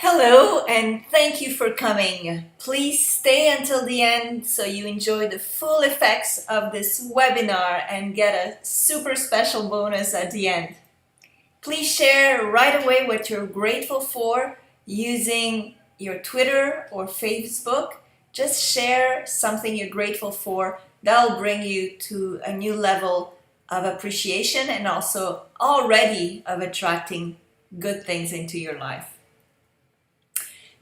Hello, and thank you for coming. Please stay until the end so you enjoy the full effects of this webinar and get a super special bonus at the end. Please share right away what you're grateful for using your Twitter or Facebook. Just share something you're grateful for. That'll bring you to a new level of appreciation and also already of attracting good things into your life.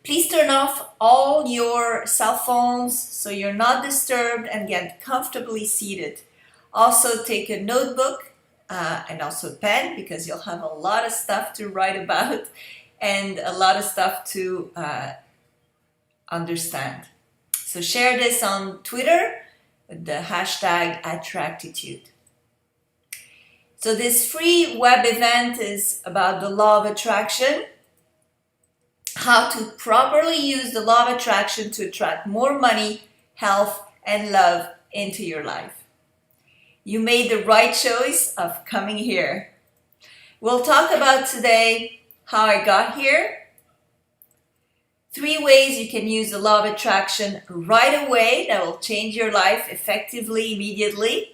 Please turn off all your cell phones so you're not disturbed and get comfortably seated. Also take a notebook and also a pen because you'll have a lot of stuff to write about and a lot of stuff to understand. So share this on Twitter with the hashtag Attractitude. So this free web event is about the law of attraction, how to properly use the law of attraction to attract more money, health, and love into your life. You made the right choice of coming here. We'll talk about today how I got here, 3 ways you can use the law of attraction right away that will change your life effectively, immediately,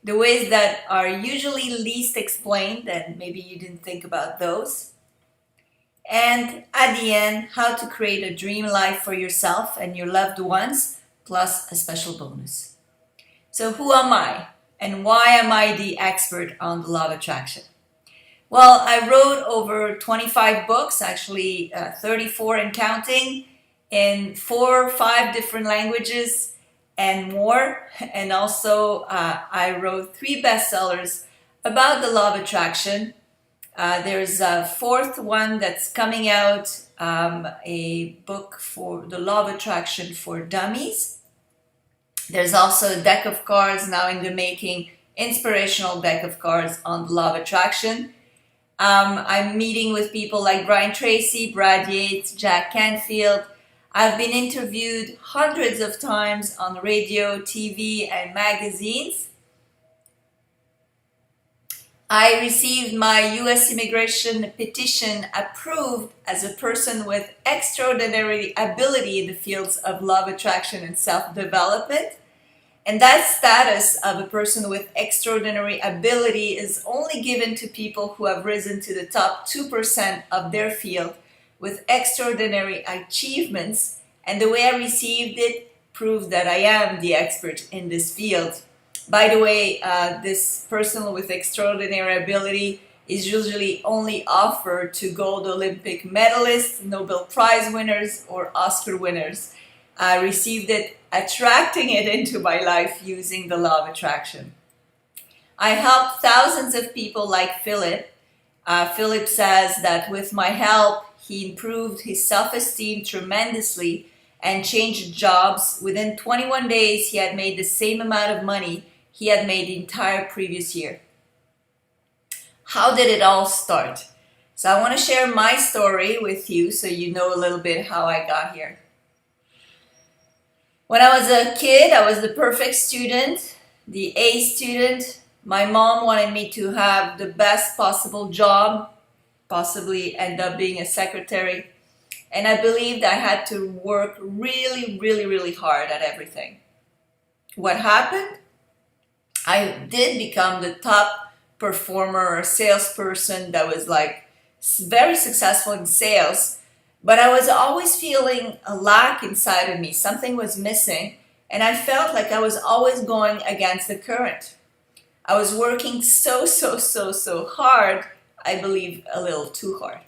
the ways that are usually least explained and maybe you didn't think about those. And at the end, how to create a dream life for yourself and your loved ones, plus a special bonus. So who am I? And why am I the expert on the law of attraction? Well, I wrote over 25 books, actually 34 and counting, in 4 or 5 different languages and more. And also I wrote 3 bestsellers about the law of attraction. There's a 4th one that's coming out, a book for the law of attraction for dummies. There's also a deck of cards now in the making, inspirational deck of cards on the law of attraction. I'm meeting with people like Brian Tracy, Brad Yates, Jack Canfield. I've been interviewed hundreds of times on radio, TV, and magazines. I received my U.S. immigration petition approved as a person with extraordinary ability in the fields of law of attraction and self-development. And that status of a person with extraordinary ability is only given to people who have risen to the top 2% of their field with extraordinary achievements. And the way I received it proved that I am the expert in this field. By the way, this person with extraordinary ability is usually only offered to gold Olympic medalists, Nobel Prize winners, or Oscar winners. I received it, attracting it into my life using the law of attraction. I helped thousands of people like Philip. Philip says that with my help, he improved his self-esteem tremendously and changed jobs. Within 21 days, he had made the same amount of money he had made the entire previous year. How did it all start? So I want to share my story with you so you know a little bit how I got here. When I was a kid, I was the perfect student, the A student. My mom wanted me to have the best possible job, possibly end up being a secretary. And I believed I had to work really, really, really hard at everything. What happened? I did become the top performer or salesperson that was like very successful in sales, but I was always feeling a lack inside of me. Something was missing, and I felt like I was always going against the current. I was working so hard, I believe a little too hard.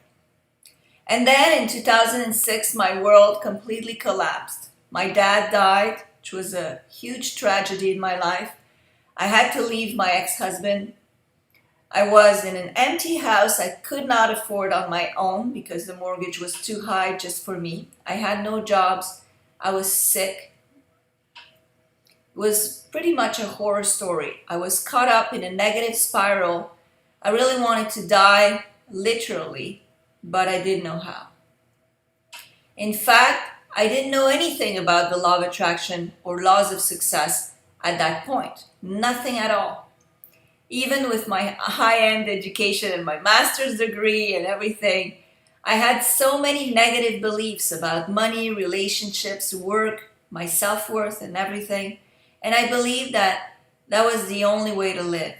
And then in 2006, my world completely collapsed. My dad died, which was a huge tragedy in my life. I had to leave my ex-husband. I was in an empty house I could not afford on my own because the mortgage was too high just for me. I had no jobs. I was sick. It was pretty much a horror story. I was caught up in a negative spiral. I really wanted to die, literally, but I didn't know how. In fact, I didn't know anything about the law of attraction or laws of success at that point. Nothing at all. Even with my high-end education and my master's degree and everything, I had so many negative beliefs about money, relationships, work, my self-worth and everything. And I believed that that was the only way to live.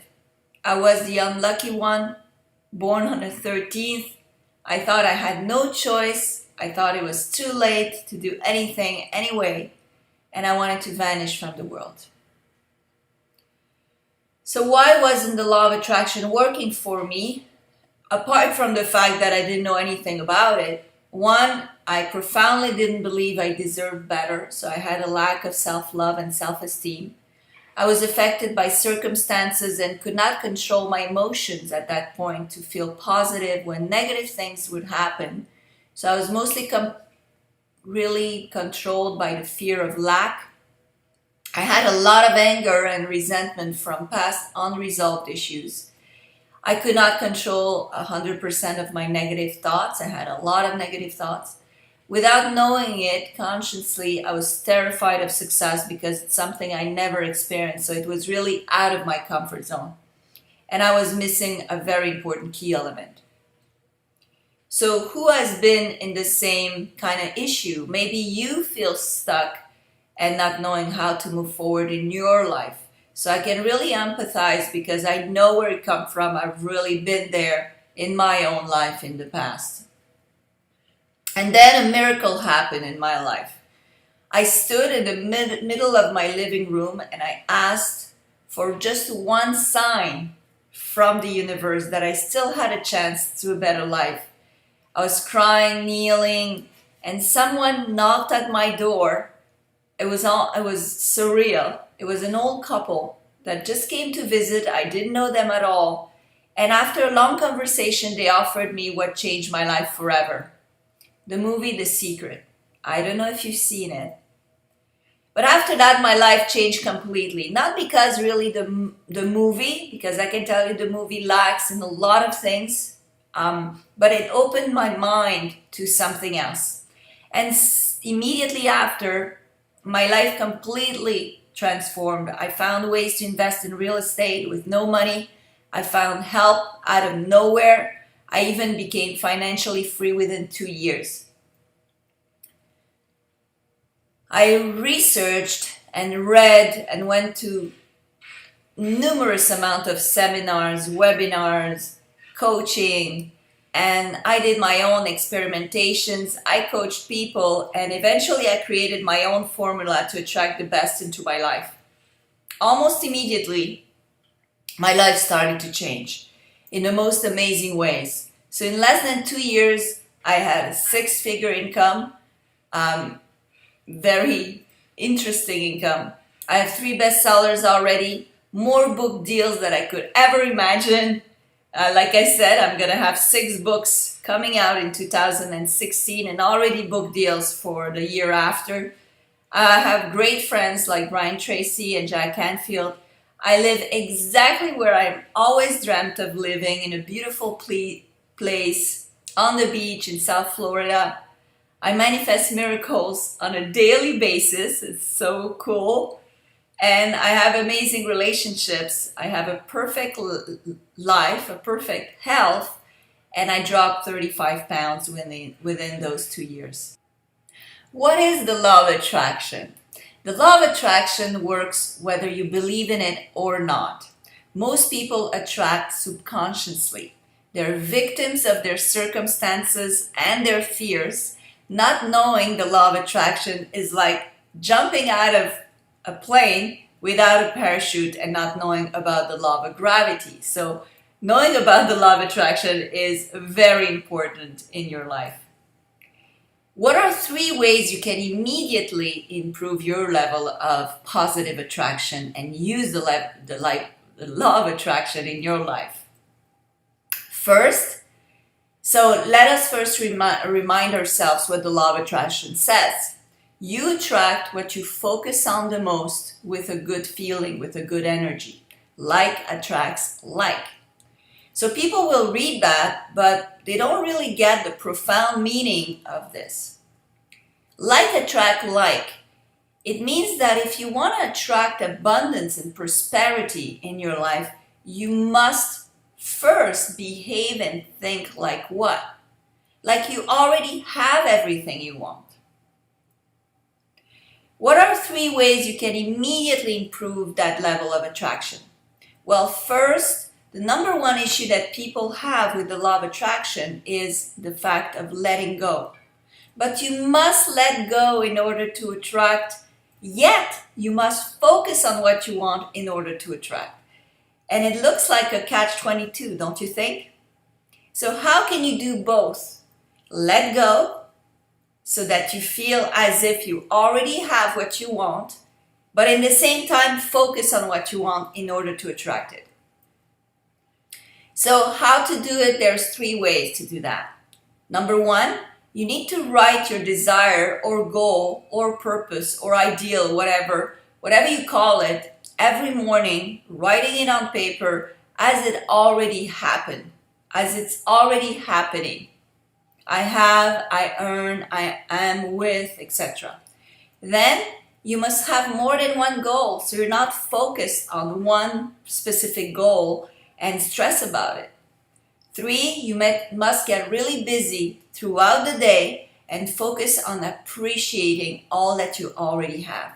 I was the unlucky one, born on the 13th. I thought I had no choice. I thought it was too late to do anything anyway. And I wanted to vanish from the world. So why wasn't the law of attraction working for me? Apart from the fact that I didn't know anything about it, one, I profoundly didn't believe I deserved better, so I had a lack of self-love and self-esteem. I was affected by circumstances and could not control my emotions at that point to feel positive when negative things would happen. So I was mostly really controlled by the fear of lack. I had a lot of anger and resentment from past unresolved issues. I could not control 100% of my negative thoughts. I had a lot of negative thoughts. Without knowing it consciously, I was terrified of success because it's something I never experienced. So it was really out of my comfort zone. And I was missing a very important key element. So who has been in the same kind of issue? Maybe you feel stuck and not knowing how to move forward in your life. So I can really empathize because I know where it comes from. I've really been there in my own life in the past. And then a miracle happened in my life. I stood in the middle of my living room and I asked for just one sign from the universe that I still had a chance to a better life. I was crying, kneeling, and someone knocked at my door. It was surreal. It was an old couple that just came to visit. I didn't know them at all. And after a long conversation, they offered me what changed my life forever. The movie The Secret. I don't know if you've seen it. But after that, my life changed completely. Not because really the movie, because I can tell you the movie lacks in a lot of things, but it opened my mind to something else. And immediately after, my life completely transformed. I found ways to invest in real estate with no money. I found help out of nowhere. I even became financially free within 2 years. I researched and read and went to numerous amount of seminars, webinars, coaching, and I did my own experimentations. I coached people, and eventually I created my own formula to attract the best into my life. Almost immediately, my life started to change in the most amazing ways. So in less than 2 years, I had a 6-figure income, very interesting income. I have 3 bestsellers already, more book deals than I could ever imagine. Like I said, I'm going to have 6 books coming out in 2016 and already book deals for the year after. I have great friends like Brian Tracy and Jack Canfield. I live exactly where I've always dreamt of living, in a beautiful place on the beach in South Florida. I manifest miracles on a daily basis. It's so cool. And I have amazing relationships. I have a perfect life, a perfect health, and I dropped 35 pounds within those 2 years. What is the law of attraction? The law of attraction works whether you believe in it or not. Most people attract subconsciously. They're victims of their circumstances and their fears. Not knowing the law of attraction is like jumping out of a plane without a parachute and not knowing about the law of gravity. So knowing about the law of attraction is very important in your life. What are 3 ways you can immediately improve your level of positive attraction and use the law of attraction in your life? First, so let us first remind ourselves what the law of attraction says. You attract what you focus on the most with a good feeling, with a good energy. Like attracts like. So people will read that, but they don't really get the profound meaning of this. Like attract like. It means that if you want to attract abundance and prosperity in your life, you must first behave and think like what? like you already have everything you want. What are 3 ways you can immediately improve that level of attraction? Well, first, the number 1 issue that people have with the law of attraction is the fact of letting go. But you must let go in order to attract, yet you must focus on what you want in order to attract. And it looks like a catch-22, don't you think? So how can you do both? Let go, so that you feel as if you already have what you want, but in the same time, focus on what you want in order to attract it. So how to do it? There's 3 ways to do that. Number 1, you need to write your desire or goal or purpose or ideal, whatever you call it, every morning, writing it on paper as it already happened, as it's already happening. I have, I earn, I am with, etc. Then you must have more than 1 goal, so you're not focused on one specific goal and stress about it. 3, you must get really busy throughout the day and focus on appreciating all that you already have.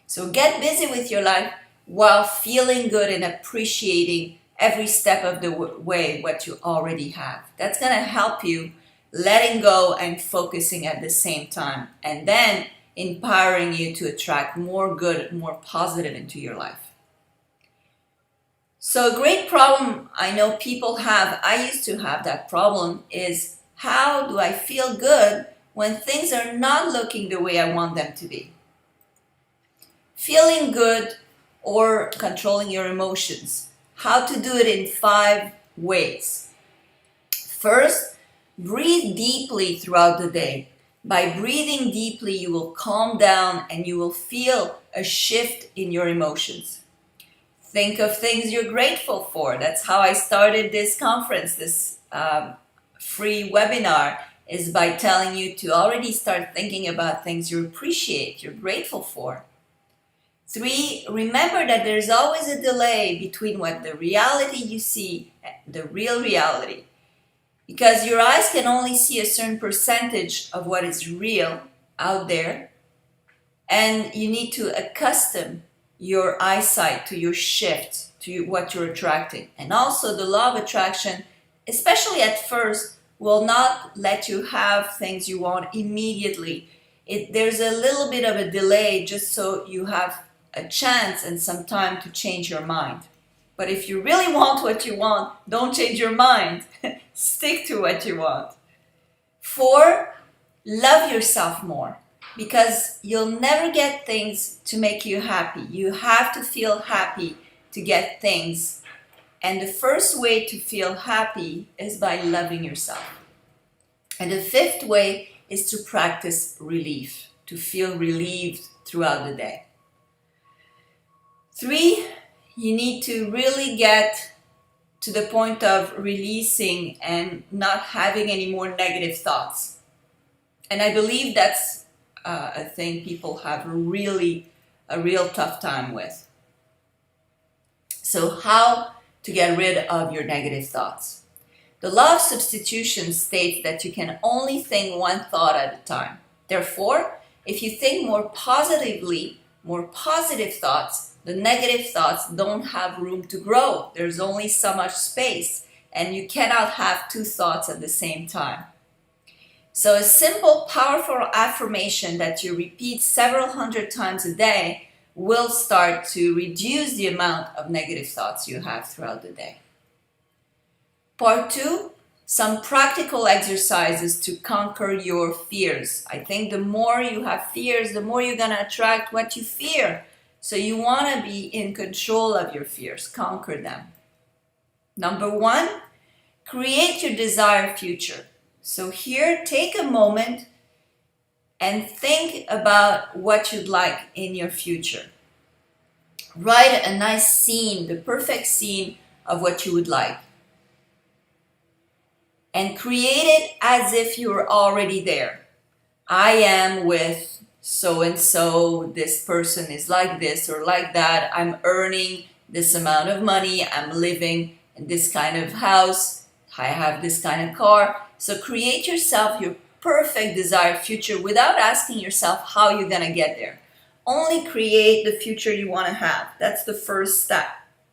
So get busy with your life while feeling good and appreciating every step of the way what you already have. That's going to help you letting go and focusing at the same time, and then empowering you to attract more good, more positive into your life. So a great problem I know people have, I used to have that problem, is how do I feel good when things are not looking the way I want them to be? Feeling good or controlling your emotions. How to do it in 5 ways. First, breathe deeply throughout the day. By breathing deeply, you will calm down and you will feel a shift in your emotions. Think of things you're grateful for. That's how I started this conference, this free webinar, is by telling you to already start thinking about things you appreciate, you're grateful for. 3, remember that there's always a delay between what the reality you see, the real reality. Because your eyes can only see a certain percentage of what is real out there, and you need to accustom your eyesight to your shift, to what you're attracting. And also the law of attraction, especially at first, will not let you have things you want immediately. There's a little bit of a delay just so you have a chance and some time to change your mind. But if you really want what you want, don't change your mind. Stick to what you want. 4, love yourself more, because you'll never get things to make you happy. You have to feel happy to get things. And the first way to feel happy is by loving yourself. And the 5th way is to practice relief, to feel relieved throughout the day. 3, you need to really get to the point of releasing and not having any more negative thoughts. And I believe that's a thing people have a real tough time with. So how to get rid of your negative thoughts? The law of substitution states that you can only think 1 thought at a time. Therefore, if you think more positively, more positive thoughts, the negative thoughts don't have room to grow. There's only so much space, and you cannot have 2 thoughts at the same time. So a simple, powerful affirmation that you repeat several hundred times a day will start to reduce the amount of negative thoughts you have throughout the day. Part 2, some practical exercises to conquer your fears. I think the more you have fears, the more you're going to attract what you fear. So you want to be in control of your fears, conquer them. Number 1, create your desired future. So here, take a moment and think about what you'd like in your future. Write a nice scene, the perfect scene of what you would like. And create it as if you were already there. I am with so-and-so, this person is like this or like that, I'm earning this amount of money, I'm living in this kind of house, I have this kind of car. So create yourself your perfect desired future without asking yourself how you're going to get there. Only create the future you want to have. That's the first step.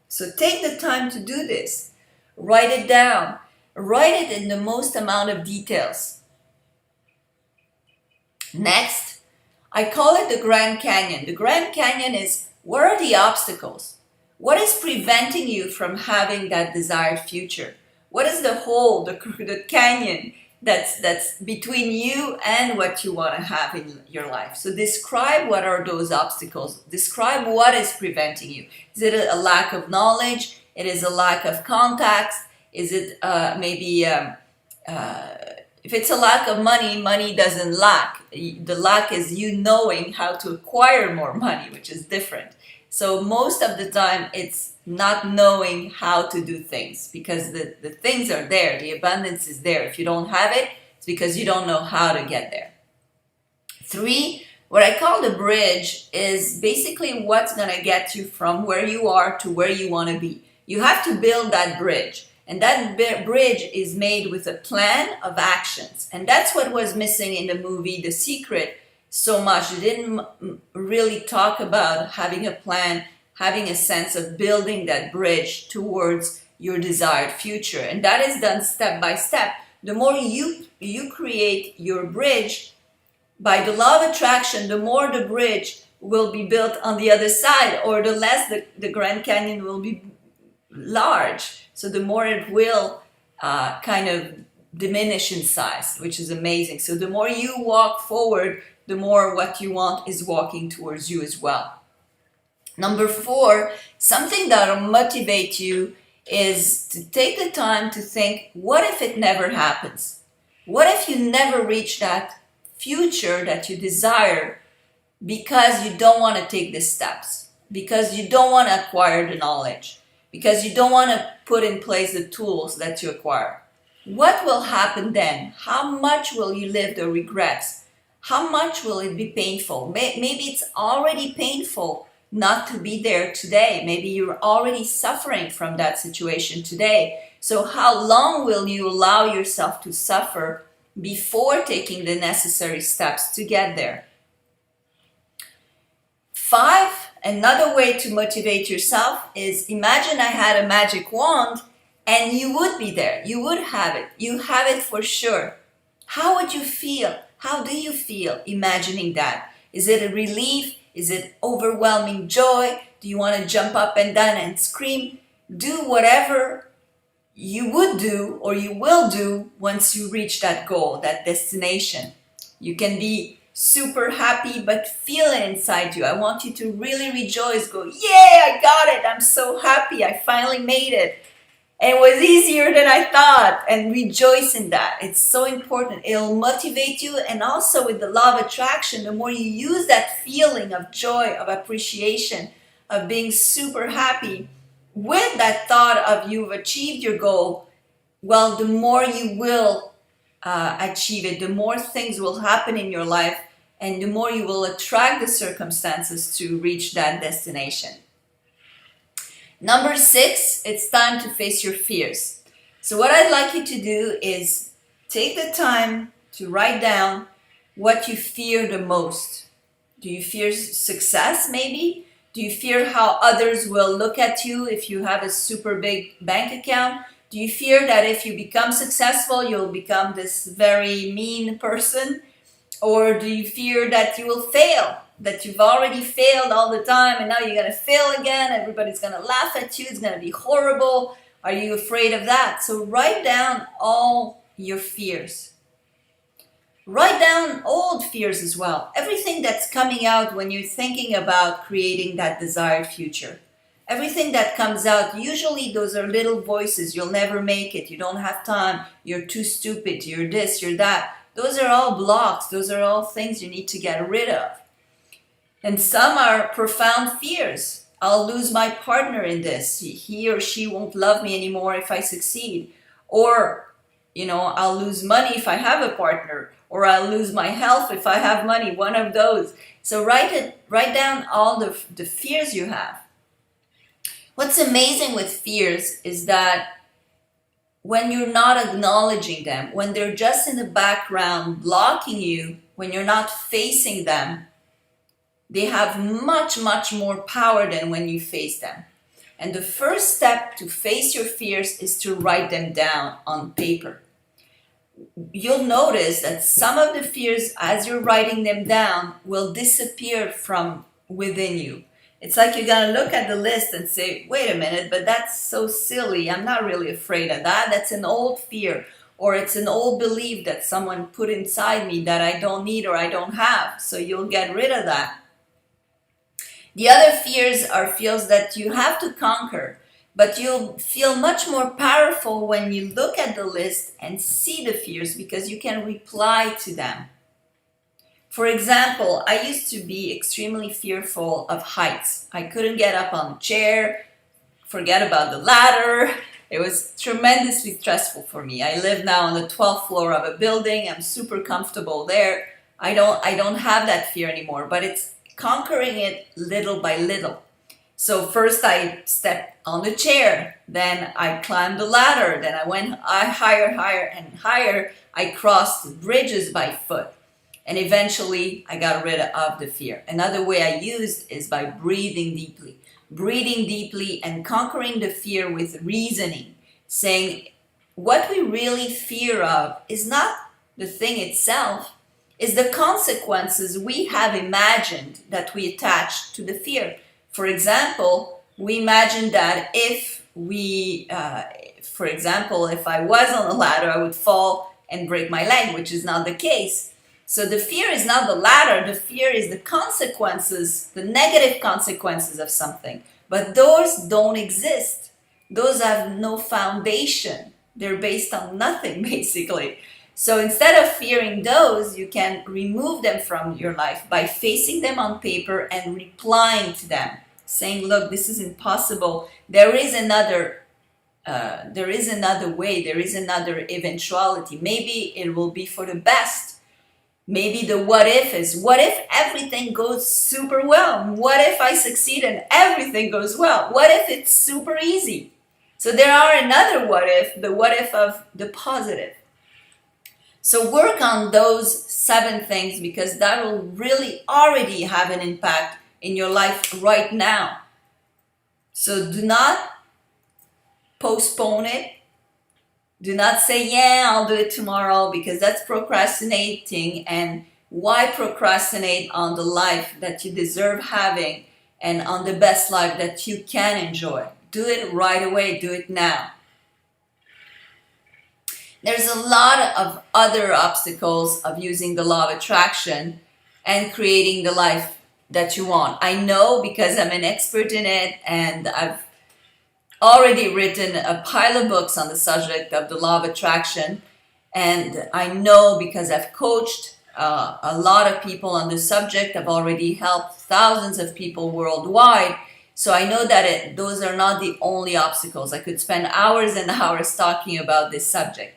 So take the time to do this. Write it down. Write it in the most amount of details. Next, I call it the Grand Canyon. The Grand Canyon is, what are the obstacles? What is preventing you from having that desired future? What is the hole, the canyon that's between you and what you want to have in your life? So describe what are those obstacles. Describe what is preventing you. Is it a lack of knowledge? It is a lack of contacts? Is it if it's a lack of money, money doesn't lack. The lack is you knowing how to acquire more money, which is different. So most of the time, it's not knowing how to do things, because the things are there. The abundance is there. If you don't have it, it's because you don't know how to get there. 3, what I call the bridge is basically what's going to get you from where you are to where you want to be. You have to build that bridge. And that bridge is made with a plan of actions. And that's what was missing in the movie The Secret so much. It didn't really talk about having a plan, having a sense of building that bridge towards your desired future. And that is done step by step. The more you create your bridge, by the law of attraction, the more the bridge will be built on the other side, or the less the Grand Canyon will be large. So the more it will kind of diminish in size, which is amazing. So the more you walk forward, the more what you want is walking towards you as well. Number 4, something that will motivate you is to take the time to think, what if it never happens? What if you never reach that future that you desire because you don't want to take the steps, because you don't want to acquire the knowledge, because you don't want to put in place the tools that you acquire? What will happen then? How much will you live the regrets? How much will it be painful? Maybe it's already painful not to be there today. Maybe you're already suffering from that situation today. So how long will you allow yourself to suffer before taking the necessary steps to get there? 5, another way to motivate yourself is, imagine I had a magic wand and you would be there. You would have it. You have it for sure. How would you feel? How do you feel imagining that? Is it a relief? Is it overwhelming joy? Do you want to jump up and down and scream? Do whatever you would do or you will do once you reach that goal, that destination. You can be super happy, but feel it inside you. I want you to really rejoice. Go, yay, I got it. I'm so happy. I finally made it. And it was easier than I thought. And rejoice in that. It's so important. It'll motivate you. And also with the law of attraction, the more you use that feeling of joy, of appreciation, of being super happy, with that thought of you've achieved your goal, well, the more you will achieve it, the more things will happen in your life, and the more you will attract the circumstances to reach that destination. Number 6, it's time to face your fears. So what I'd like you to do is take the time to write down what you fear the most. Do you fear success, maybe? Do you fear how others will look at you if you have a super big bank account? Do you fear that if you become successful, you'll become this very mean person? Or do you fear that you will fail, that you've already failed all the time and now you're going to fail again? Everybody's going to laugh at you. It's going to be horrible. Are you afraid of that? So write down all your fears. Write down old fears as well. Everything that's coming out when you're thinking about creating that desired future. Everything that comes out, usually those are little voices. You'll never make it. You don't have time. You're too stupid. You're this, you're that. Those are all blocks. Those are all things you need to get rid of. And some are profound fears. I'll lose my partner in this. He or she won't love me anymore if I succeed. Or, I'll lose money if I have a partner. Or I'll lose my health if I have money. One of those. So write down all the fears you have. What's amazing with fears is that when you're not acknowledging them, when they're just in the background blocking you, when you're not facing them, they have much, much more power than when you face them. And the first step to face your fears is to write them down on paper. You'll notice that some of the fears, as you're writing them down, will disappear from within you. It's like you're going to look at the list and say, wait a minute, but that's so silly. I'm not really afraid of that. That's an old fear, or it's an old belief that someone put inside me that I don't need or I don't have. So you'll get rid of that. The other fears are fears that you have to conquer, but you'll feel much more powerful when you look at the list and see the fears because you can reply to them. For example, I used to be extremely fearful of heights. I couldn't get up on a chair, forget about the ladder. It was tremendously stressful for me. I live now on the 12th floor of a building. I'm super comfortable there. I don't have that fear anymore, but it's conquering it little by little. So first I stepped on the chair, then I climbed the ladder, then I went higher and higher. I crossed bridges by foot, and eventually I got rid of the fear. Another way I used is by breathing deeply. Breathing deeply and conquering the fear with reasoning, saying what we really fear of is not the thing itself, is the consequences we have imagined that we attach to the fear. For example, we imagine that if I was on a ladder, I would fall and break my leg, which is not the case. So the fear is not the ladder, the fear is the consequences, the negative consequences of something. But those don't exist. Those have no foundation. They're based on nothing, basically. So instead of fearing those, you can remove them from your life by facing them on paper and replying to them, saying, look, this is impossible. There is another way, there is another eventuality. Maybe it will be for the best. Maybe the what if is, what if everything goes super well? What if I succeed and everything goes well? What if it's super easy? So there are another what if, the what if of the positive. So work on those 7 things because that will really already have an impact in your life right now. So do not postpone it. Do not say, yeah, I'll do it tomorrow, because that's procrastinating. And why procrastinate on the life that you deserve having and on the best life that you can enjoy? Do it right away. Do it now. There's a lot of other obstacles of using the law of attraction and creating the life that you want. I know because I'm an expert in it, and I've already written a pile of books on the subject of the law of attraction. And I know because I've coached a lot of people on the subject. I've already helped thousands of people worldwide. So I know that those are not the only obstacles. I could spend hours and hours talking about this subject.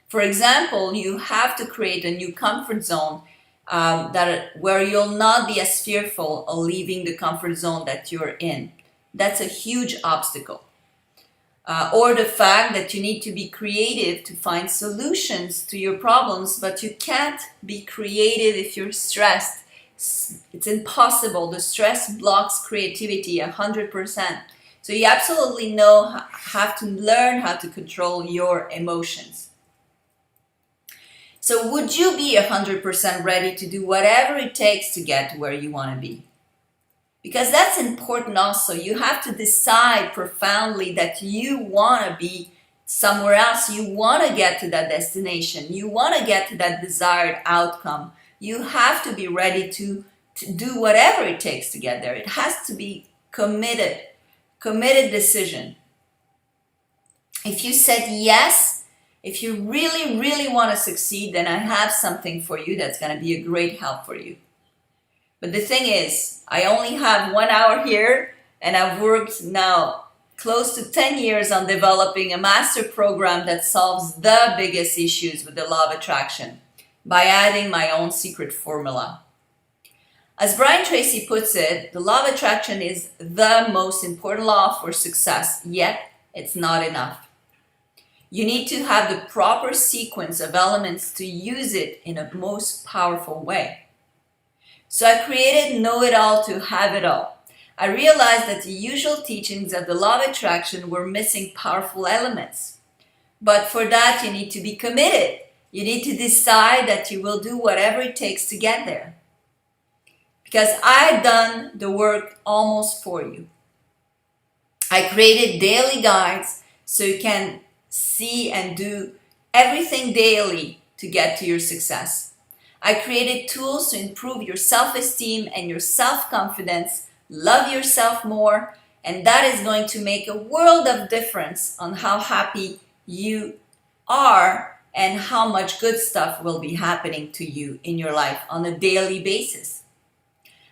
For example, you have to create a new comfort zone where you'll not be as fearful of leaving the comfort zone that you're in. That's a huge obstacle. Or the fact that you need to be creative to find solutions to your problems, but you can't be creative if you're stressed. It's impossible. The stress blocks creativity 100%. So you absolutely have to learn how to control your emotions. So would you be 100% ready to do whatever it takes to get to where you want to be? Because that's important also. You have to decide profoundly that you want to be somewhere else. You want to get to that destination. You want to get to that desired outcome. You have to be ready to do whatever it takes to get there. It has to be committed decision. If you said yes, if you really, really want to succeed, then I have something for you that's going to be a great help for you. But the thing is, I only have 1 hour here, and I've worked now close to 10 years on developing a master program that solves the biggest issues with the law of attraction by adding my own secret formula. As Brian Tracy puts it, the law of attraction is the most important law for success, yet it's not enough. You need to have the proper sequence of elements to use it in a most powerful way. So I created Know It All to Have It All. I realized that the usual teachings of the law of attraction were missing powerful elements. But for that, you need to be committed. You need to decide that you will do whatever it takes to get there. Because I've done the work almost for you. I created daily guides so you can see and do everything daily to get to your success. I created tools to improve your self-esteem and your self-confidence, love yourself more, and that is going to make a world of difference on how happy you are and how much good stuff will be happening to you in your life on a daily basis.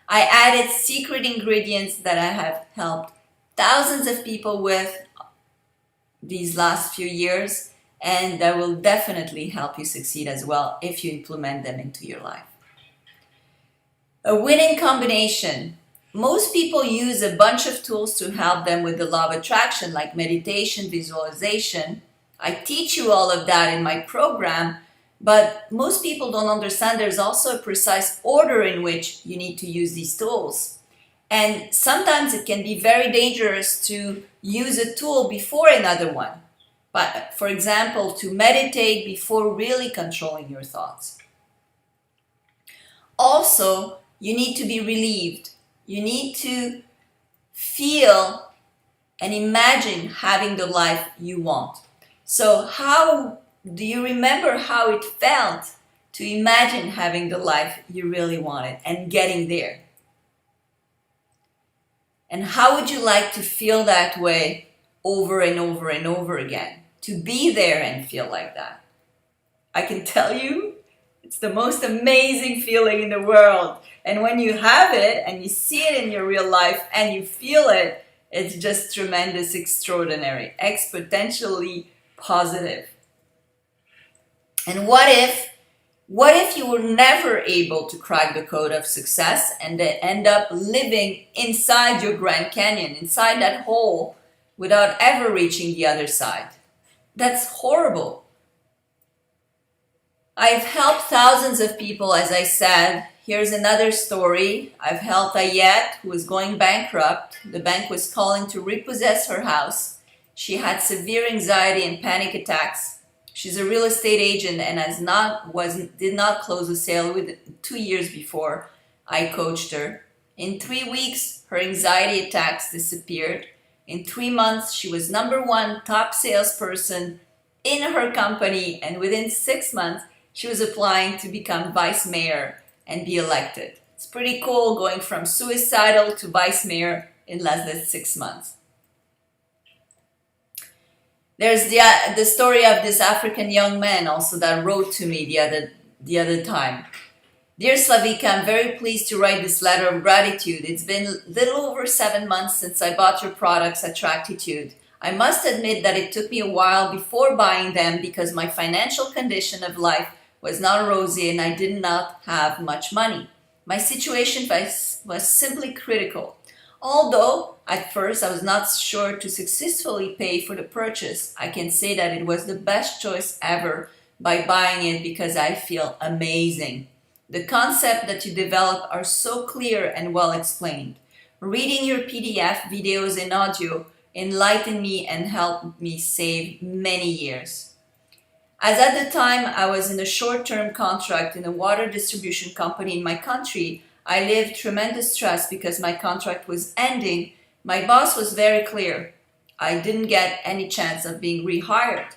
I added secret ingredients that I have helped thousands of people with these last few years, and that will definitely help you succeed as well if you implement them into your life. A winning combination. Most people use a bunch of tools to help them with the law of attraction, like meditation, visualization. I teach you all of that in my program, but most people don't understand there's also a precise order in which you need to use these tools. And sometimes it can be very dangerous to use a tool before another one. But for example, to meditate before really controlling your thoughts. Also, you need to be relieved. You need to feel and imagine having the life you want. So how do you remember how it felt to imagine having the life you really wanted and getting there? And how would you like to feel that way over and over and over again? To be there and feel like that. I can tell you, it's the most amazing feeling in the world. And when you have it and you see it in your real life and you feel it, it's just tremendous, extraordinary, exponentially positive. And what if you were never able to crack the code of success and then end up living inside your Grand Canyon, inside that hole, without ever reaching the other side? That's horrible. I've helped thousands of people, as I said. Here's another story. I've helped Ayette, who was going bankrupt. The bank was calling to repossess her house. She had severe anxiety and panic attacks. She's a real estate agent and did not close a sale within 2 years before I coached her. In 3 weeks, her anxiety attacks disappeared. In 3 months, she was #1 top salesperson in her company, and within 6 months, she was applying to become vice mayor and be elected. It's pretty cool going from suicidal to vice mayor in less than 6 months. There's the story of this African young man also that wrote to me the other time. Dear Slavika, I'm very pleased to write this letter of gratitude. It's been a little over 7 months since I bought your products at Tractitude. I must admit that it took me a while before buying them because my financial condition of life was not rosy and I did not have much money. My situation was simply critical. Although at first I was not sure to successfully pay for the purchase, I can say that it was the best choice ever by buying it because I feel amazing. The concepts that you develop are so clear and well explained. Reading your PDF, videos, and audio enlightened me and helped me save many years. As at the time I was in a short-term contract in a water distribution company in my country, I lived tremendous stress because my contract was ending. My boss was very clear. I didn't get any chance of being rehired.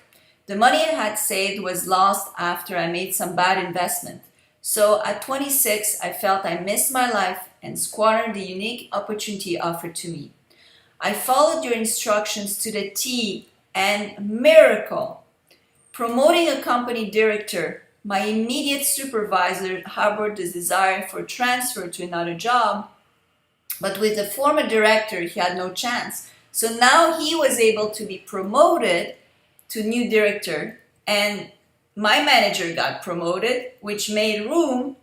The money I had saved was lost after I made some bad investment. So at 26, I felt I missed my life and squandered the unique opportunity offered to me. I followed your instructions to the T and miracle. Promoting a company director, my immediate supervisor harbored the desire for transfer to another job, but with the former director, he had no chance. So now he was able to be promoted to new director, and my manager got promoted, which made room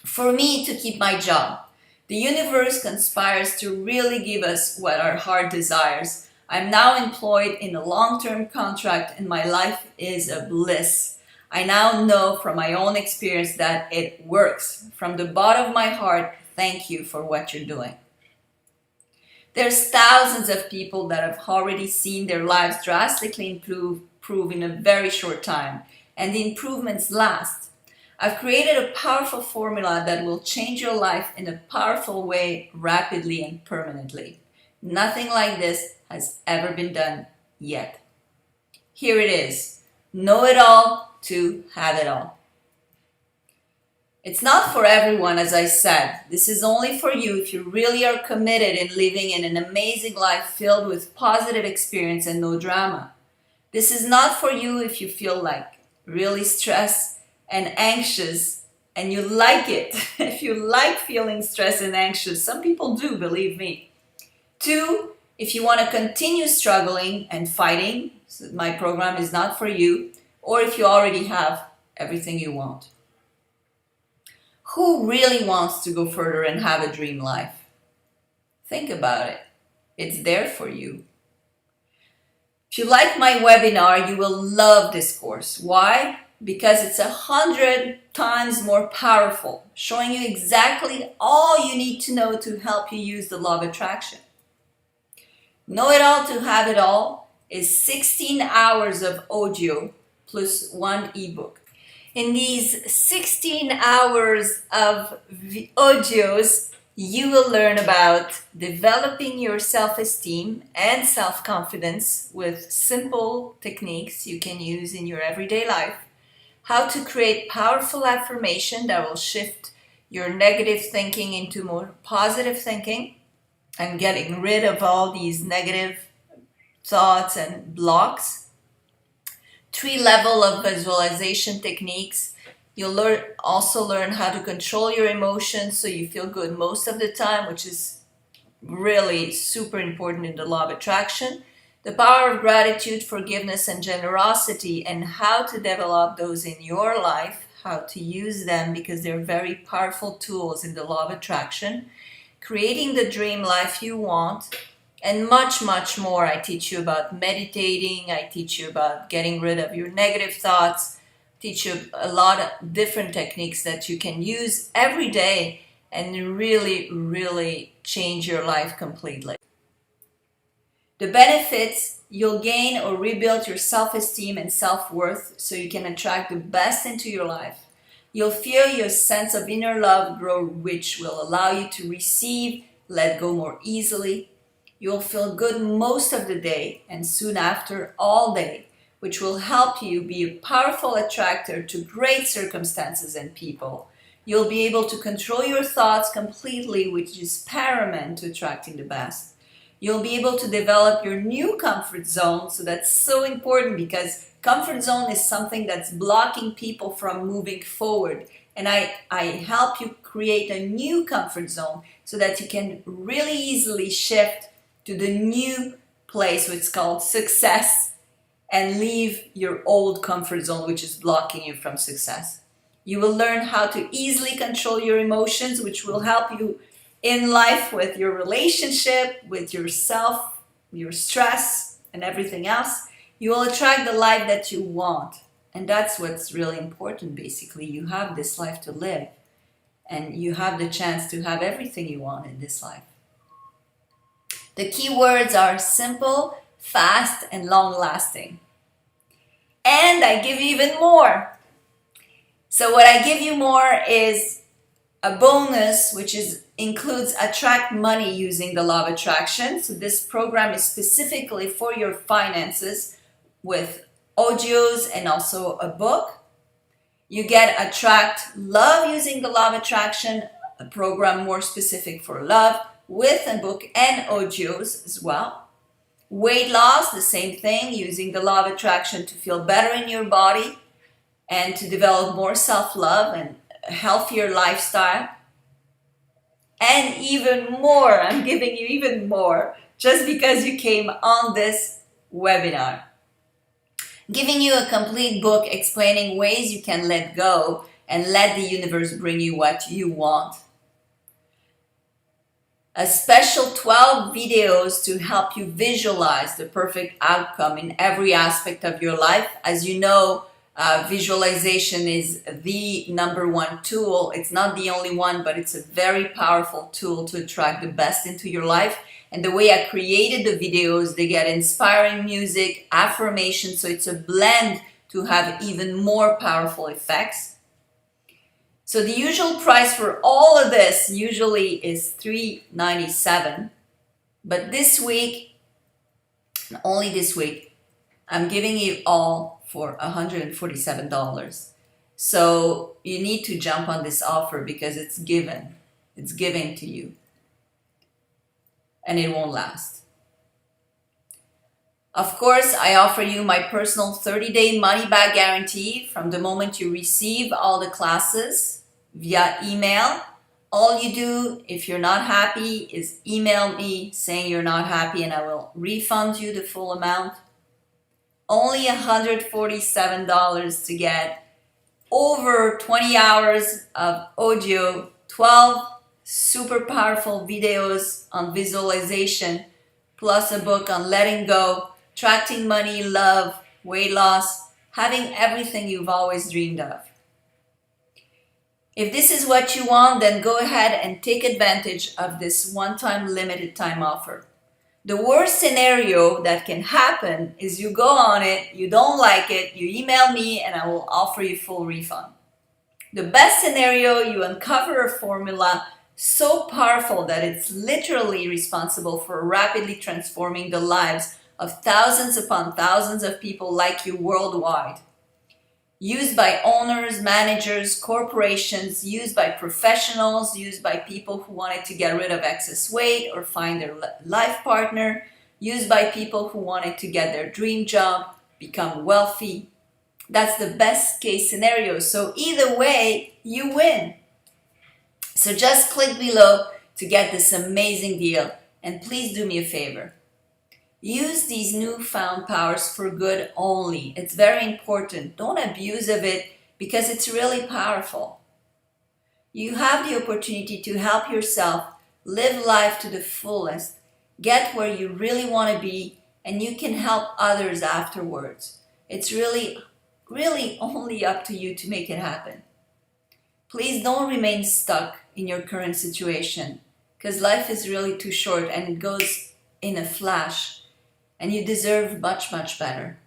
for me to keep my job. The universe conspires to really give us what our heart desires. I'm now employed in a long-term contract and my life is a bliss. I now know from my own experience that it works. From the bottom of my heart, thank you for what you're doing. There's thousands of people that have already seen their lives drastically improve in a very short time, and the improvements last. I've created a powerful formula that will change your life in a powerful way, rapidly and permanently. Nothing like this has ever been done yet. Here it is. Know it all to have it all. It's not for everyone, as I said. This is only for you if you really are committed in living in an amazing life filled with positive experience and no drama. This is not for you if you feel like really stressed and anxious and you like it. If you like feeling stressed and anxious, some people do, believe me. 2, if you want to continue struggling and fighting, so my program is not for you, or if you already have everything you want. Who really wants to go further and have a dream life? Think about it. It's there for you. If you like my webinar, you will love this course. Why? Because it's 100 times more powerful, showing you exactly all you need to know to help you use the law of attraction. Know it all to have it all is 16 hours of audio plus 1 ebook. In these 16 hours of audios, you will learn about developing your self-esteem and self-confidence with simple techniques you can use in your everyday life, how to create powerful affirmation that will shift your negative thinking into more positive thinking and getting rid of all these negative thoughts and blocks. 3 levels of visualization techniques. You'll also learn how to control your emotions so you feel good most of the time, which is really super important in the law of attraction. The power of gratitude, forgiveness, and generosity, and how to develop those in your life, how to use them because they're very powerful tools in the law of attraction. Creating the dream life you want. And much, much more. I teach you about meditating. I teach you about getting rid of your negative thoughts. Teach you a lot of different techniques that you can use every day and really, really change your life completely. The benefits, you'll gain or rebuild your self-esteem and self-worth so you can attract the best into your life. You'll feel your sense of inner love grow, which will allow you to receive, let go more easily. You'll feel good most of the day and soon after all day, which will help you be a powerful attractor to great circumstances and people. You'll be able to control your thoughts completely, which is paramount to attracting the best. You'll be able to develop your new comfort zone, so that's so important because comfort zone is something that's blocking people from moving forward. And I help you create a new comfort zone so that you can really easily shift to the new place, which is called success, and leave your old comfort zone, which is blocking you from success. You will learn how to easily control your emotions, which will help you in life with your relationship, with yourself, your stress, and everything else. You will attract the life that you want. And that's what's really important, basically. You have this life to live, and you have the chance to have everything you want in this life. The key words are simple, fast, and long-lasting. And I give you even more. So what I give you more is a bonus, which includes attract money using the law of attraction. So this program is specifically for your finances with audios and also a book. You get attract love using the law of attraction, a program more specific for love, with a book and audios as well. Weight loss, the same thing, using the law of attraction to feel better in your body and to develop more self-love and a healthier lifestyle. And even more, I'm giving you even more just because you came on this webinar. Giving you a complete book explaining ways you can let go and let the universe bring you what you want. a special 12 videos to help you visualize the perfect outcome in every aspect of your life. As you know, visualization is the #1 tool. It's not the only one, but it's a very powerful tool to attract the best into your life. And the way I created the videos, they get inspiring music, affirmation, so it's a blend to have even more powerful effects. So the usual price for all of this usually is $397, but this week, and only this week, I'm giving you all for $147. So you need to jump on this offer because it's given. It's given to you. And it won't last. Of course, I offer you my personal 30-day money-back guarantee from the moment you receive all the classes via email. All you do, if you're not happy, is email me saying you're not happy and I will refund you the full amount. Only $147 to get over 20 hours of audio, 12 super powerful videos on visualization, plus a book on letting go, attracting money, love, weight loss, having everything you've always dreamed of. If this is what you want, then go ahead and take advantage of this one-time limited time offer. The worst scenario that can happen is you go on it, you don't like it, you email me and I will offer you full refund. The best scenario, you uncover a formula so powerful that it's literally responsible for rapidly transforming the lives of thousands upon thousands of people like you worldwide. Used by owners, managers, corporations, used by professionals, used by people who wanted to get rid of excess weight or find their life partner, used by people who wanted to get their dream job, become wealthy. That's the best case scenario. So either way, you win. So just click below to get this amazing deal. And please do me a favor. Use these newfound powers for good only. It's very important. Don't abuse of it because it's really powerful. You have the opportunity to help yourself live life to the fullest, get where you really want to be, and you can help others afterwards. It's really only up to you to make it happen. Please don't remain stuck in your current situation because life is really too short and it goes in a flash. And you deserve much, much better.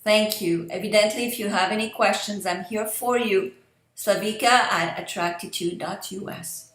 Thank you. Evidently, if you have any questions, I'm here for you. Slavika at attractitude.us.